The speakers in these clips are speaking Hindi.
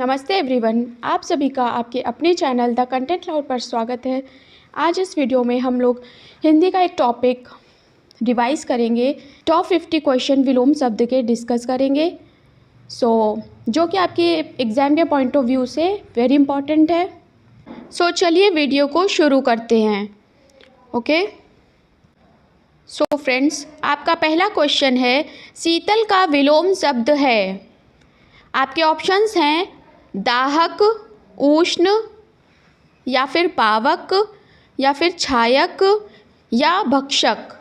नमस्ते एवरीवन, आप सभी का आपके अपने चैनल द कंटेंट क्लाउड पर स्वागत है। आज इस वीडियो में हम लोग हिंदी का एक टॉपिक रिवाइज करेंगे। टॉप 50 क्वेश्चन विलोम शब्द के डिस्कस करेंगे। जो कि आपके एग्ज़ाम के पॉइंट ऑफ व्यू से वेरी इंपॉर्टेंट है। चलिए वीडियो को शुरू करते हैं। ओके। फ्रेंड्स, आपका पहला क्वेश्चन है, शीतल का विलोम शब्द है। आपके ऑप्शंस हैं दाहक, उष्ण, या फिर पावक, या फिर छायक, या भक्षक।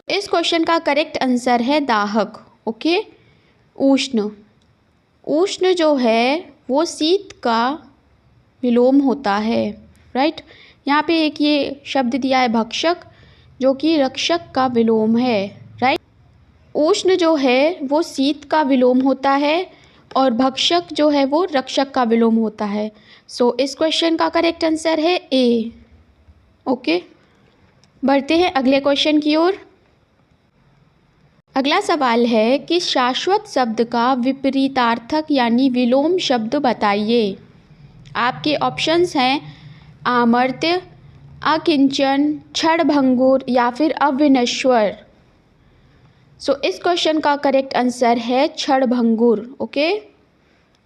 इस क्वेश्चन का करेक्ट आंसर है दाहक। ओके। उष्ण, उष्ण जो है वो शीत का विलोम होता है। राइट। यहाँ पे एक ये शब्द दिया है भक्षक, जो कि रक्षक का विलोम है। राइट। उष्ण जो है वो शीत का विलोम होता है और भक्षक जो है वो रक्षक का विलोम होता है। इस क्वेश्चन का करेक्ट आंसर है ए। ओके। बढ़ते हैं अगले क्वेश्चन की ओर। अगला सवाल है कि शाश्वत शब्द का विपरीतार्थक यानी विलोम शब्द बताइए। आपके ऑप्शंस हैं अमर्त्य, अकिंचन, क्षणभंगुर, या फिर अविनश्वर। इस क्वेश्चन का करेक्ट आंसर है क्षणभंगुर। Okay.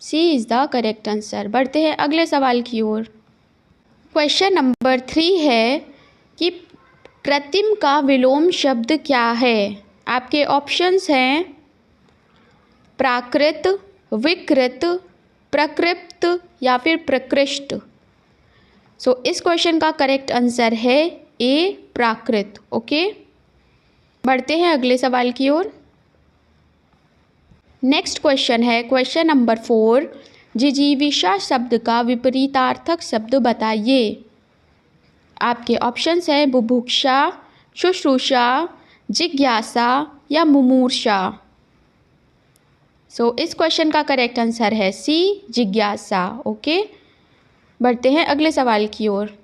C is the correct answer. बढ़ते हैं अगले सवाल की ओर। क्वेश्चन नंबर 3 है कि कृत्रिम का विलोम शब्द क्या है। आपके ऑप्शंस हैं प्राकृत, विकृत, प्रकृप्त, या फिर प्रकृष्ट। इस क्वेश्चन का करेक्ट आंसर है ए, प्राकृत। ओके। बढ़ते हैं अगले सवाल की ओर। नेक्स्ट क्वेश्चन है क्वेश्चन नंबर 4, जिजीविषा शब्द का विपरीतार्थक शब्द बताइए। आपके ऑप्शंस हैं बुभुक्षा, शुश्रूषा, जिज्ञासा, या मुमूर्षा। इस क्वेश्चन का करेक्ट आंसर है सी, जिज्ञासा। ओके। बढ़ते हैं अगले सवाल की ओर।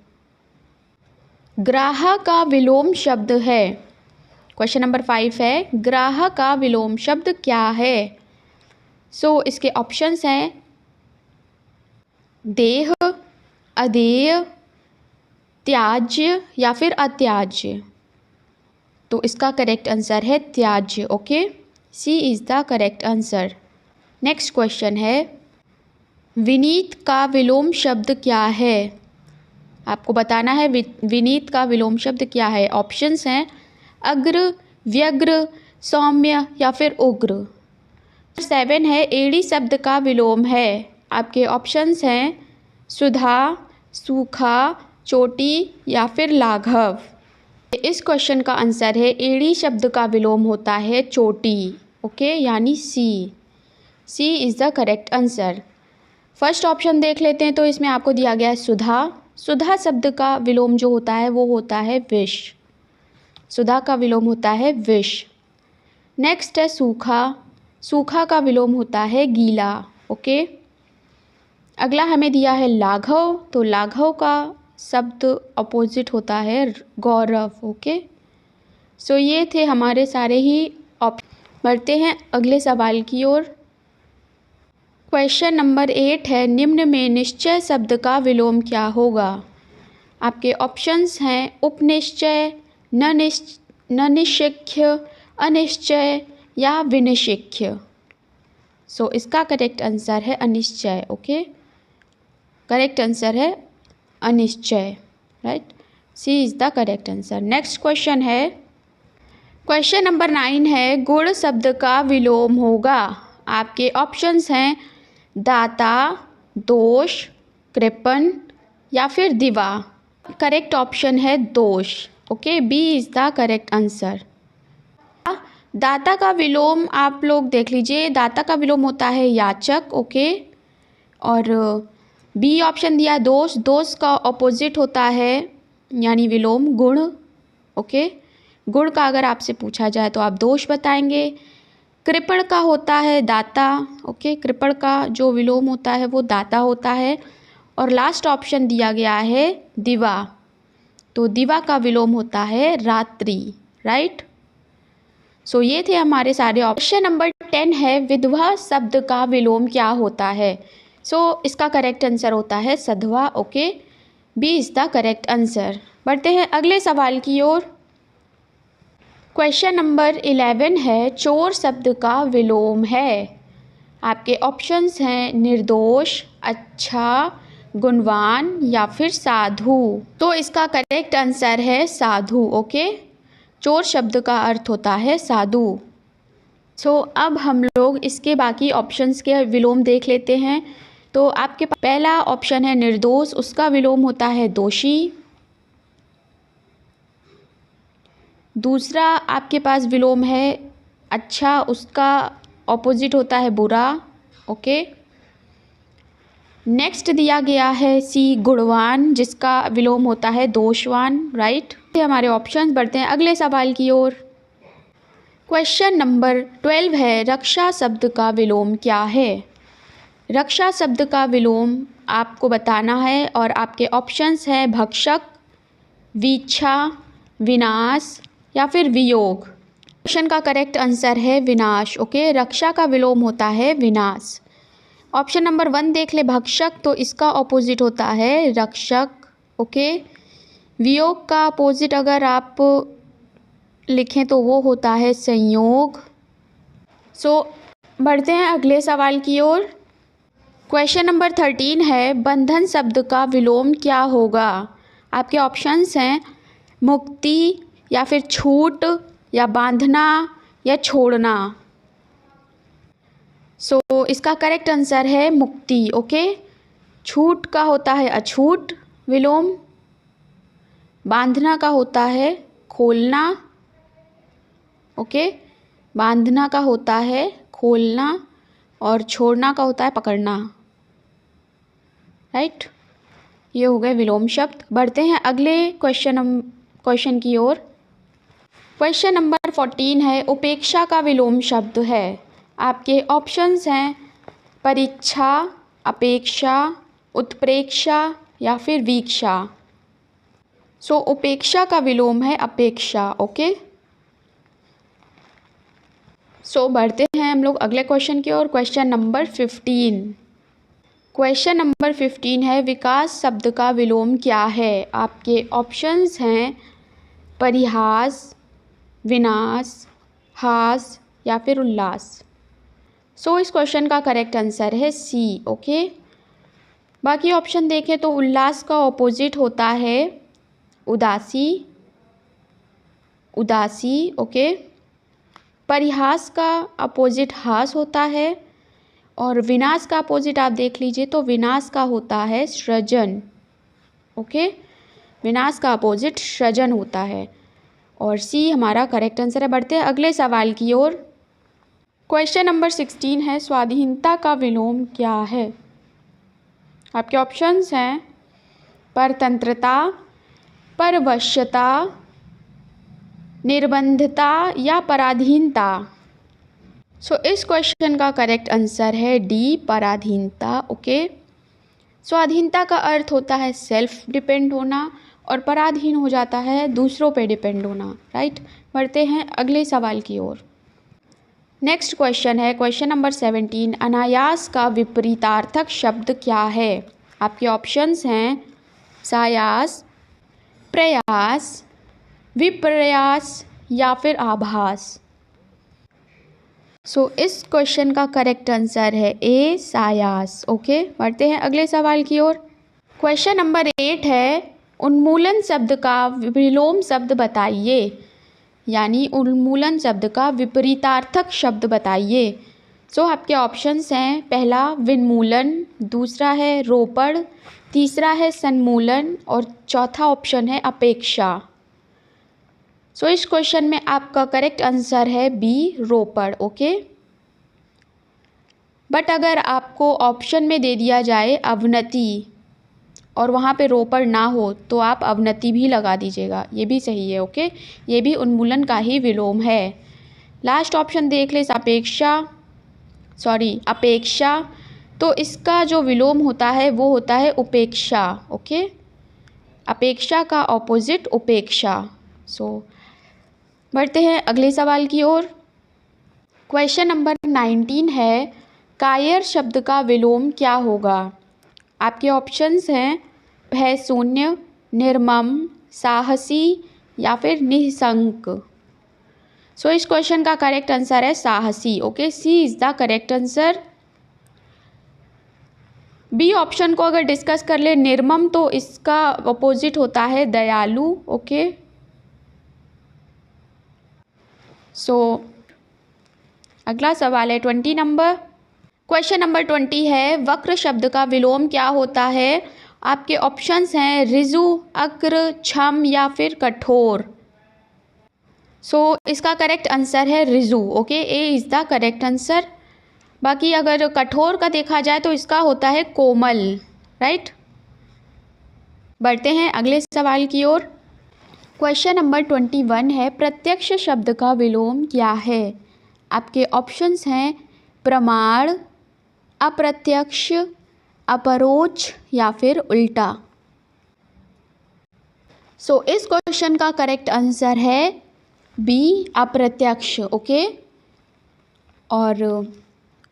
ग्राह का विलोम शब्द है। क्वेश्चन नंबर 5 है, ग्राह का विलोम शब्द क्या है। इसके ऑप्शंस हैं देह, अदेय, त्याज्य, या फिर अत्याज्य। इसका करेक्ट आंसर है त्याज्य। Okay. C is the correct answer. Next question है, विनीत का विलोम शब्द क्या है। आपको बताना है विनीत का विलोम शब्द क्या है। ऑप्शंस हैं अग्र, व्यग्र, सौम्य, या फिर उग्र। 7 है, एड़ी शब्द का विलोम है। आपके ऑप्शंस हैं सुधा, सूखा, चोटी, या फिर लाघव। इस क्वेश्चन का आंसर है एड़ी शब्द का विलोम होता है चोटी। ओके, यानी C. C is the correct answer. First option देख लेते हैं। इसमें आपको दिया गया है सुधा। सुधा शब्द का विलोम जो होता है वो होता है विष। सुधा का विलोम होता है विष। नेक्स्ट है सूखा। सूखा का विलोम होता है गीला। ओके। अगला हमें दिया है लाघव। लाघव का शब्द अपोजिट होता है गौरव। ओके। ये थे हमारे सारे ही ऑप्शन। बढ़ते हैं अगले सवाल की ओर। क्वेश्चन नंबर 8 है, निम्न में निश्चय शब्द का विलोम क्या होगा। आपके ऑप्शंस हैं उपनिश्चय, न निशिक्ष्य, अनिश्चय, या विनिशिक्ष्य। इसका करेक्ट आंसर है अनिश्चय। ओके। करेक्ट आंसर है अनिश्चय। Right. C is the correct answer. Next question है, क्वेश्चन नंबर 9 है, गुण शब्द का विलोम होगा। आपके ऑप्शंस हैं दाता, दोष, कृपण, या फिर दिवा। करेक्ट ऑप्शन है दोष। Okay. B is the correct answer. दाता का विलोम आप लोग देख लीजिए। दाता का विलोम होता है याचक। ओके। और बी ऑप्शन दिया है दोष। दोष का ऑपोजिट होता है यानी विलोम गुण। ओके। गुण का अगर आपसे पूछा जाए तो आप दोष बताएंगे। कृपण का होता है दाता। ओके। कृपण का जो विलोम होता है वो दाता होता है। और लास्ट ऑप्शन दिया गया है दिवा। दिवा का विलोम होता है रात्रि। राइट। ये थे हमारे सारे ऑप्शन। नंबर 10 है, विधवा शब्द का विलोम क्या होता है। सो इसका करेक्ट आंसर होता है सधवा। Okay, B is the correct answer. बढ़ते हैं अगले सवाल की ओर। क्वेश्चन नंबर 11 है, चोर शब्द का विलोम है। आपके ऑप्शंस हैं निर्दोष, अच्छा, गुणवान या फिर साधु। तो इसका करेक्ट आंसर है साधु। ओके, चोर शब्द का अर्थ होता है साधु। अब हम लोग इसके बाकी ऑप्शंस के विलोम देख लेते हैं। तो आपके पास पहला ऑप्शन है निर्दोष, उसका विलोम होता है दोषी। दूसरा आपके पास विलोम है अच्छा, उसका ऑपोजिट होता है बुरा। ओके, नेक्स्ट दिया गया है सी गुणवान, जिसका विलोम होता है दोषवान। राइट, हमारे ऑप्शंस। बढ़ते हैं अगले सवाल की ओर। क्वेश्चन नंबर 12 है, रक्षा शब्द का विलोम क्या है। रक्षा शब्द का विलोम आपको बताना है और आपके ऑप्शंस हैं भक्षक, वीच्छा, विनाश या फिर वियोग। क्वेश्चन का करेक्ट आंसर है विनाश। ओके, रक्षा का विलोम होता है विनाश। ऑप्शन नंबर 1 देख ले, भक्षक, तो इसका ऑपोजिट होता है रक्षक। ओके, वियोग का अपोजिट अगर आप लिखें तो वो होता है संयोग। बढ़ते हैं अगले सवाल की ओर। क्वेश्चन नंबर 13 है, बंधन शब्द का विलोम क्या होगा। आपके ऑप्शंस हैं मुक्ति या फिर छूट या बांधना या छोड़ना। इसका करेक्ट आंसर है मुक्ति। ओके, छूट का होता है अछूट विलोम, बांधना का होता है खोलना। ओके, बांधना का होता है खोलना और छोड़ना का होता है पकड़ना। राइट, ये हो गए विलोम शब्द। बढ़ते हैं अगले क्वेश्चन की ओर। क्वेश्चन नंबर 14 है, उपेक्षा का विलोम शब्द है। आपके ऑप्शंस हैं परीक्षा, अपेक्षा, उत्प्रेक्षा या फिर वीक्षा। उपेक्षा का विलोम है अपेक्षा। ओके, बढ़ते हैं हम लोग अगले क्वेश्चन की ओर। Question number 15। क्वेश्चन नंबर 15 है, विकास शब्द का विलोम क्या है। आपके ऑप्शंस हैं परिहास, विनाश, हास या फिर उल्लास। इस क्वेश्चन का करेक्ट आंसर है सी। ओके, बाकी ऑप्शन देखें तो उल्लास का ऑपोजिट होता है उदासी। ओके, परिहास का अपोजिट हास होता है और विनाश का अपोजिट आप देख लीजिए तो विनाश का होता है सृजन। ओके, विनाश का अपोजिट सृजन होता है और सी हमारा करेक्ट आंसर है। बढ़ते हैं अगले सवाल की ओर। क्वेश्चन नंबर 16 है, स्वाधीनता का विलोम क्या है। आपके ऑप्शंस हैं परतंत्रता, परवश्यता, निर्बंधता या पराधीनता। इस क्वेश्चन का करेक्ट आंसर है डी, पराधीनता। ओके, स्वाधीनता का अर्थ होता है सेल्फ डिपेंड होना और पराधीन हो जाता है दूसरों पे डिपेंड होना। राइट, बढ़ते हैं अगले सवाल की ओर। नेक्स्ट क्वेश्चन है, क्वेश्चन नंबर 17, अनायास का विपरीतार्थक शब्द क्या है। आपके ऑप्शंस हैं सायास, प्रयास, विप्रयास या फिर आभास। इस क्वेश्चन का करेक्ट आंसर है ए, सायास। ओके, बढ़ते हैं अगले सवाल की ओर। क्वेश्चन नंबर 8 है, उन्मूलन शब्द का विलोम शब्द बताइए, यानी उन्मूलन शब्द का विपरीतार्थक शब्द बताइए। आपके ऑप्शंस हैं पहला विन्मूलन, दूसरा है रोपड़, तीसरा है सन्मूलन और चौथा ऑप्शन है अपेक्षा। इस क्वेश्चन में आपका करेक्ट आंसर है बी, रोपड़। ओके, बट अगर आपको ऑप्शन में दे दिया जाए अवनति और वहाँ पे रोपड़ ना हो तो आप अवनति भी लगा दीजिएगा, ये भी सही है। ओके, ये भी उन्मूलन का ही विलोम है। लास्ट ऑप्शन देख ले अपेक्षा, तो इसका जो विलोम होता है वो होता है उपेक्षा। ओके, अपेक्षा का ऑपोजिट उपेक्षा। बढ़ते हैं अगले सवाल की ओर। क्वेश्चन नंबर 19 है, कायर शब्द का विलोम क्या होगा? आपके ऑप्शंस हैं भय शून्य, निर्मम, साहसी या फिर निःशंक। सो इस क्वेश्चन का करेक्ट आंसर है साहसी। Okay, C is the correct answer. B option को अगर डिस्कस कर ले, निर्मम, तो इसका अपोजिट होता है दयालु। ओके, सो अगला सवाल है 20 नंबर। क्वेश्चन नंबर 20 है वक्र शब्द का विलोम क्या होता है? आपके ऑप्शंस हैं ऋजु, अग्र, छम या फिर कठोर। सो इसका करेक्ट आंसर है ऋजु। Okay, A is the correct answer. बाकी अगर कठोर का देखा जाए तो इसका होता है कोमल, राइट। बढ़ते हैं अगले सवाल की ओर। क्वेश्चन नंबर 21 है प्रत्यक्ष शब्द का विलोम क्या है? आपके ऑप्शंस हैं प्रमाण, अप्रत्यक्ष, अपरोक्ष या फिर उल्टा। सो इस क्वेश्चन का करेक्ट आंसर है बी, अप्रत्यक्ष। ओके, और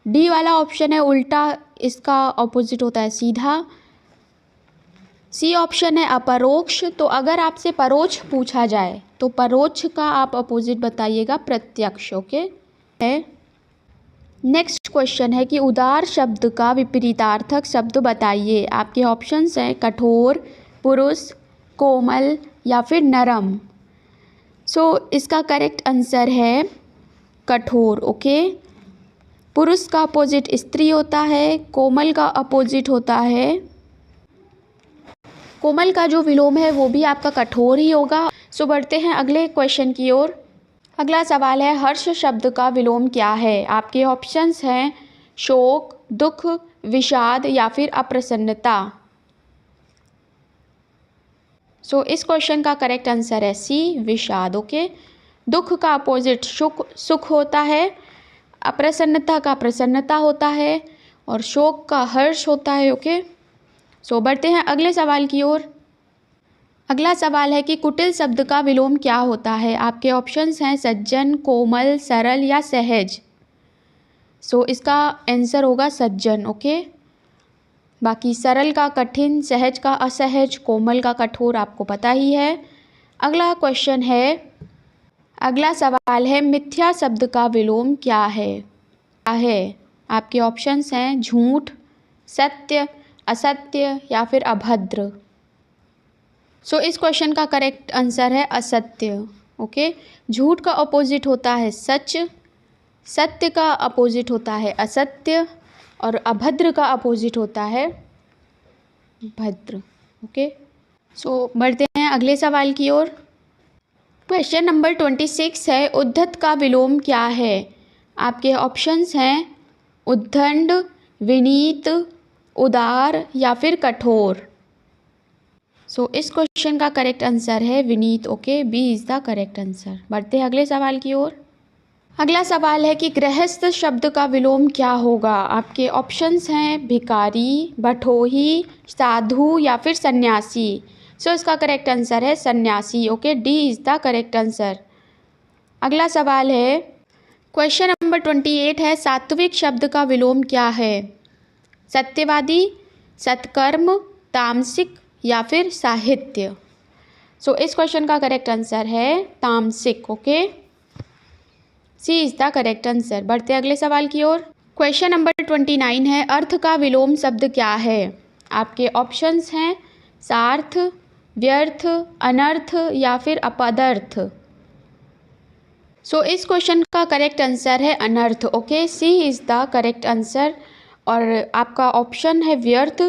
डी वाला ऑप्शन है उल्टा, इसका ऑपोजिट होता है सीधा। सी ऑप्शन है अपरोक्ष। तो अगर आपसे परोक्ष पूछा जाए तो परोक्ष का आप अपोजिट बताइएगा प्रत्यक्ष। ओके, है। नेक्स्ट क्वेश्चन है कि उदार शब्द का विपरीतार्थक शब्द बताइए। आपके ऑप्शंस हैं कठोर, पुरुष, कोमल या फिर नरम। सो इसका करेक्ट आंसर है कठोर। ओके, पुरुष का अपोजिट स्त्री होता है, कोमल का अपोजिट होता है, कोमल का जो विलोम है वो भी आपका कठोर ही होगा। सो बढ़ते हैं अगले क्वेश्चन की ओर। अगला सवाल है हर्ष शब्द का विलोम क्या है? आपके ऑप्शंस हैं शोक, दुख, विषाद या फिर अप्रसन्नता। सो इस क्वेश्चन का करेक्ट आंसर है सी, विषाद। ओके, दुख का अपोजिट सुख होता है, अप्रसन्नता का प्रसन्नता होता है और शोक का हर्ष होता है। ओके, सो बढ़ते हैं अगले सवाल की ओर। अगला सवाल है कि कुटिल शब्द का विलोम क्या होता है? आपके ऑप्शंस हैं सज्जन, कोमल, सरल या सहज। सो इसका आंसर होगा सज्जन। ओके, बाकी सरल का कठिन, सहज का असहज, कोमल का कठोर आपको पता ही है। अगला क्वेश्चन है, अगला सवाल है मिथ्या शब्द का विलोम क्या है? आपके ऑप्शंस हैं झूठ, सत्य, असत्य या फिर अभद्र। सो इस क्वेश्चन का करेक्ट आंसर है असत्य। ओके, झूठ का अपोजिट होता है सच, सत्य का अपोजिट होता है असत्य और अभद्र का अपोजिट होता है भद्र। ओके, सो बढ़ते हैं अगले सवाल की ओर। क्वेश्चन नंबर 26 है उद्धत का विलोम क्या है? आपके ऑप्शंस हैं उद्दंड, विनीत, उदार या फिर कठोर। सो इस क्वेश्चन का करेक्ट आंसर है विनीत। Okay, B is the correct answer. बढ़ते हैं अगले सवाल की ओर। अगला सवाल है कि गृहस्थ शब्द का विलोम क्या होगा? आपके ऑप्शंस हैं भिखारी, भटोही, साधु या फिर सन्यासी। सो इसका करेक्ट आंसर है सन्यासी। Okay, D is the correct answer. अगला सवाल है क्वेश्चन नंबर 28 है सात्विक शब्द का विलोम क्या है? सत्यवादी, सत्कर्म, तामसिक या फिर साहित्य। सो इस क्वेश्चन का करेक्ट आंसर है तामसिक। Okay, C is the correct answer. बढ़ते अगले सवाल की ओर। क्वेश्चन नंबर 29 है अर्थ का विलोम शब्द क्या है? आपके ऑप्शंस हैं सार्थ, व्यर्थ, अनर्थ या फिर अपदर्थ। सो इस क्वेश्चन का करेक्ट आंसर है अनर्थ। Okay, C is the correct answer. और आपका ऑप्शन है व्यर्थ,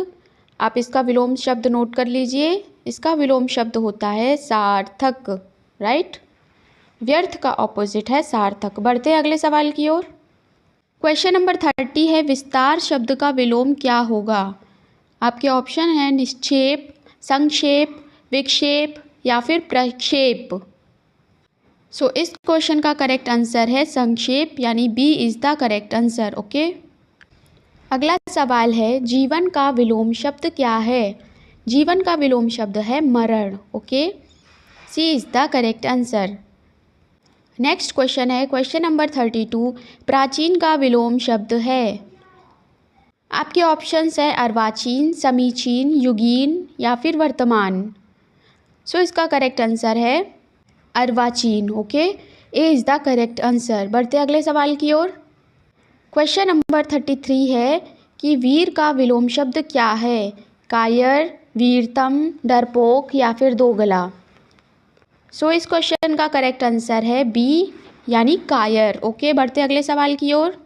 आप इसका विलोम शब्द नोट कर लीजिए। इसका विलोम शब्द होता है सार्थक, राइट। व्यर्थ का ऑपोजिट है सार्थक। बढ़ते हैं अगले सवाल की ओर। क्वेश्चन नंबर 30 है विस्तार शब्द का विलोम क्या होगा? आपके ऑप्शन हैं निक्षेप, संक्षेप, विक्षेप या फिर प्रक्षेप। सो इस क्वेश्चन का करेक्ट आंसर है संक्षेप, यानी B is the correct answer. Okay, अगला सवाल है जीवन का विलोम शब्द क्या है? जीवन का विलोम शब्द है मरण। Okay, C is the correct answer. Next question है क्वेश्चन नंबर 32 प्राचीन का विलोम शब्द है। आपके ऑप्शंस हैं अर्वाचीन, समीचीन, युगीन या फिर वर्तमान। सो इसका करेक्ट आंसर है अर्वाचीन। Okay, A is the correct answer. बढ़ते अगले सवाल की ओर। क्वेश्चन नंबर 33 है कि वीर का विलोम शब्द क्या है? कायर, वीरतम, डरपोक या फिर दोगला। सो इस क्वेश्चन का करेक्ट आंसर है बी यानी कायर। ओके, बढ़ते अगले सवाल की ओर।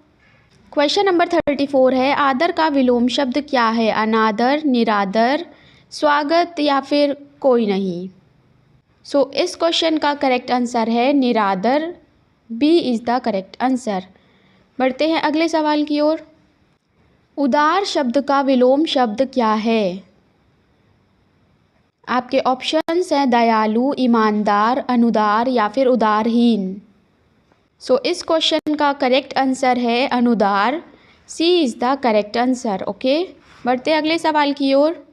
क्वेश्चन नंबर 34 है आदर का विलोम शब्द क्या है? अनादर, निरादर, स्वागत या फिर कोई नहीं। सो इस क्वेश्चन का करेक्ट आंसर है निरादर। B is the correct answer. बढ़ते हैं अगले सवाल की ओर। उदार शब्द का विलोम शब्द क्या है? आपके ऑप्शंस हैं दयालु, ईमानदार, अनुदार या फिर उदारहीन। सो इस क्वेश्चन का करेक्ट आंसर है अनुदार। C is the correct answer. Okay, बढ़ते अगले सवाल की ओर।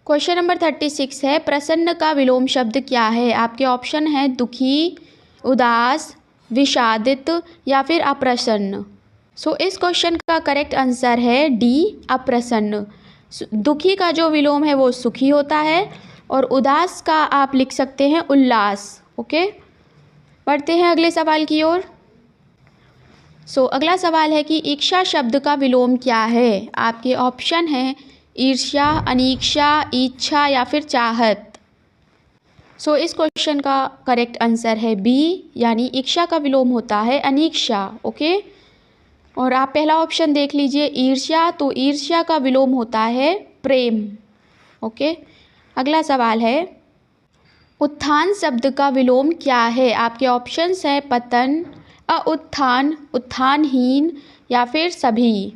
क्वेश्चन नंबर 36 है प्रसन्न का विलोम शब्द क्या है? आपके ऑप्शन हैं दुखी, उदास, विषादित या फिर अप्रसन्न। सो इस क्वेश्चन का करेक्ट आंसर है डी अप्रसन्न। दुखी का जो विलोम है वो सुखी होता है और उदास का आप लिख सकते हैं उल्लास। ओके, बढ़ते हैं अगले सवाल की ओर। सो अगला सवाल है कि ईर्ष्या शब्द का विलोम क्या है? आपके ऑप्शन हैं ईर्ष्या, अनीक्षा, इच्छा या फिर चाहत। सो इस क्वेश्चन का करेक्ट आंसर है बी यानी इच्छा का विलोम होता है अनीक्षा। ओके, और आप पहला ऑप्शन देख लीजिए ईर्ष्या, तो ईर्ष्या का विलोम होता है प्रेम। ओके, अगला सवाल है उत्थान शब्द का विलोम क्या है? आपके ऑप्शंस हैं पतन, अउत्थान, उत्थानहीन या फिर सभी।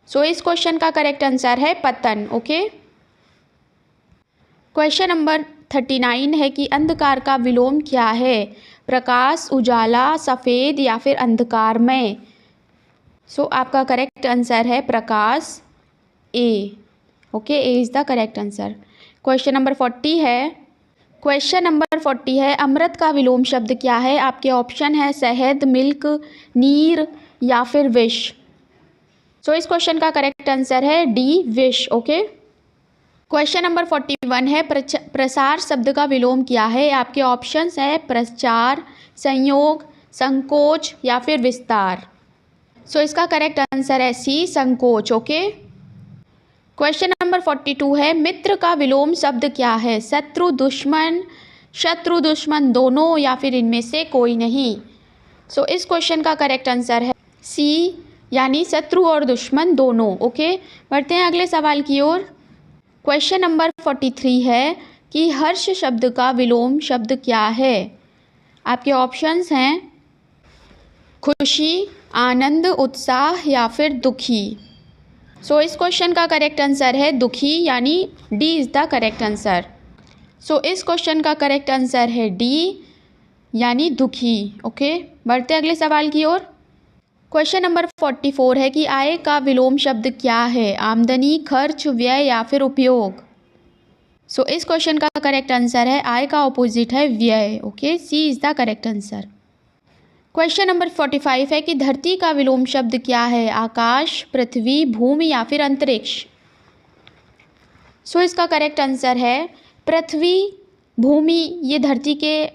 सो इस क्वेश्चन का करेक्ट आंसर है पतन। ओके, क्वेश्चन नंबर 39 है कि अंधकार का विलोम क्या है? प्रकाश, उजाला, सफ़ेद या फिर अंधकार में। सो आपका करेक्ट आंसर है प्रकाश, A. Okay, A is the correct answer. Question number 40 है। क्वेश्चन नंबर 40 है अमृत का विलोम शब्द क्या है? आपके ऑप्शन है शहद, मिल्क, नीर या फिर विष। सो इस क्वेश्चन का करेक्ट आंसर है डी विष। ओके, क्वेश्चन नंबर 41 है प्रसार शब्द का विलोम क्या है? आपके ऑप्शंस है प्रचार, संयोग, संकोच या फिर विस्तार। सो इसका करेक्ट आंसर है सी संकोच। ओके, क्वेश्चन नंबर 42 है मित्र का विलोम शब्द क्या है? शत्रु, दुश्मन, शत्रु दुश्मन दोनों या फिर इनमें से कोई नहीं। सो इस क्वेश्चन का करेक्ट आंसर है सी यानी शत्रु और दुश्मन दोनों। ओके, बढ़ते हैं अगले सवाल की ओर। क्वेश्चन नंबर 43 है कि हर्ष शब्द का विलोम शब्द क्या है? आपके ऑप्शंस हैं खुशी, आनंद, उत्साह या फिर दुखी। सो इस क्वेश्चन का करेक्ट आंसर है दुखी यानी D is the correct answer. So इस क्वेश्चन का करेक्ट आंसर है डी यानी दुखी। ओके, बढ़ते अगले सवाल की ओर। क्वेश्चन नंबर 44 है कि आय का विलोम शब्द क्या है? आमदनी, खर्च, व्यय या फिर उपयोग। सो इस क्वेश्चन का करेक्ट आंसर है आय का ऑपोजिट है व्यय। Okay, C is the correct answer. Question number 45 है कि धरती का विलोम शब्द क्या है? आकाश, पृथ्वी, भूमि या फिर अंतरिक्ष। सो इसका करेक्ट आंसर है पृथ्वी, भूमि ये धरती के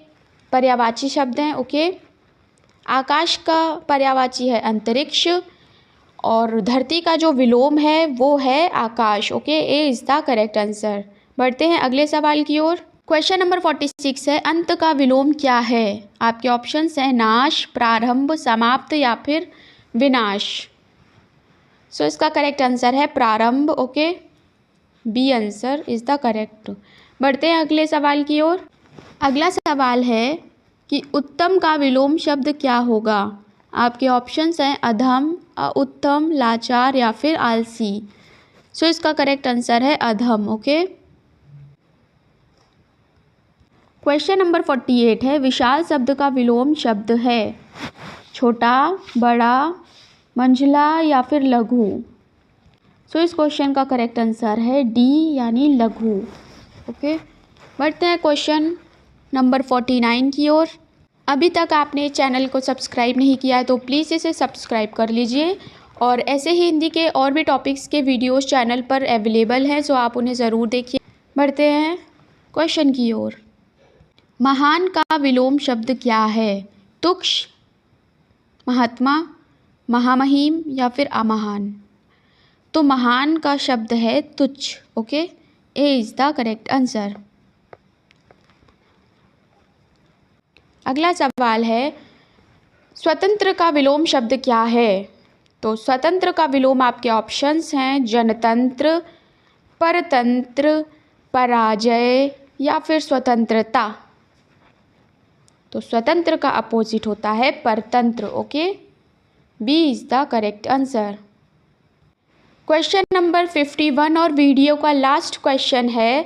पर्यायवाची शब्द हैं। ओके, आकाश का पर्यायवाची है अंतरिक्ष और धरती का जो विलोम है वो है आकाश। Okay, A is the correct answer. बढ़ते हैं अगले सवाल की ओर। क्वेश्चन नंबर 46 है अंत का विलोम क्या है? आपके ऑप्शंस हैं नाश, प्रारंभ, समाप्त या फिर विनाश। सो इसका करेक्ट आंसर है प्रारंभ। Okay, B answer is the correct. बढ़ते हैं अगले सवाल की ओर। अगला सवाल है कि उत्तम का विलोम शब्द क्या होगा? आपके ऑप्शंस हैं अधम, उत्तम, लाचार या फिर आलसी। सो इसका करेक्ट आंसर है अधम। ओके, क्वेश्चन नंबर 48 है विशाल शब्द का विलोम शब्द है छोटा, बड़ा, मंझला या फिर लघु। सो इस क्वेश्चन का करेक्ट आंसर है डी यानी लघु। ओके, बढ़ते हैं क्वेश्चन नंबर 49 की ओर। अभी तक आपने चैनल को सब्सक्राइब नहीं किया है तो प्लीज़ इसे सब्सक्राइब कर लीजिए। और ऐसे ही हिंदी के और भी टॉपिक्स के वीडियोस चैनल पर अवेलेबल हैं, सो आप उन्हें ज़रूर देखिए। बढ़ते हैं क्वेश्चन की ओर। महान का विलोम शब्द क्या है? तुक्ष, महात्मा, महामहिम या फिर अमहान? तो महान का शब्द है तुच्छ। Okay, A is the correct answer. अगला सवाल है, स्वतंत्र का विलोम शब्द क्या है? तो स्वतंत्र का विलोम आपके ऑप्शंस हैं जनतंत्र, परतंत्र, पराजय या फिर स्वतंत्रता। तो स्वतंत्र का अपोजिट होता है परतंत्र। Okay, B is the correct answer. Question number 51 और वीडियो का लास्ट क्वेश्चन है,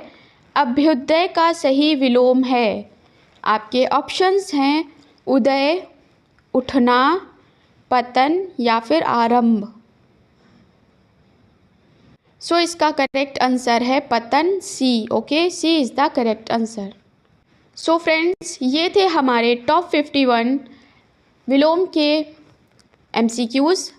अभ्युदय का सही विलोम है? आपके ऑप्शंस हैं उदय, उठना, पतन या फिर आरंभ। सो इसका करेक्ट आंसर है पतन, C. Okay, C is the correct answer. So friends, ये थे हमारे टॉप 51 विलोम के MCQs।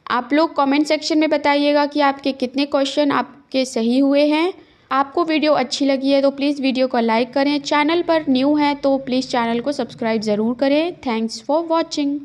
आप लोग कमेंट सेक्शन में बताइएगा कि आपके कितने क्वेश्चन आपके सही हुए हैं। आपको वीडियो अच्छी लगी है तो प्लीज़ वीडियो को लाइक करें। चैनल पर न्यू है तो प्लीज़ चैनल को सब्सक्राइब ज़रूर करें। Thanks for watching.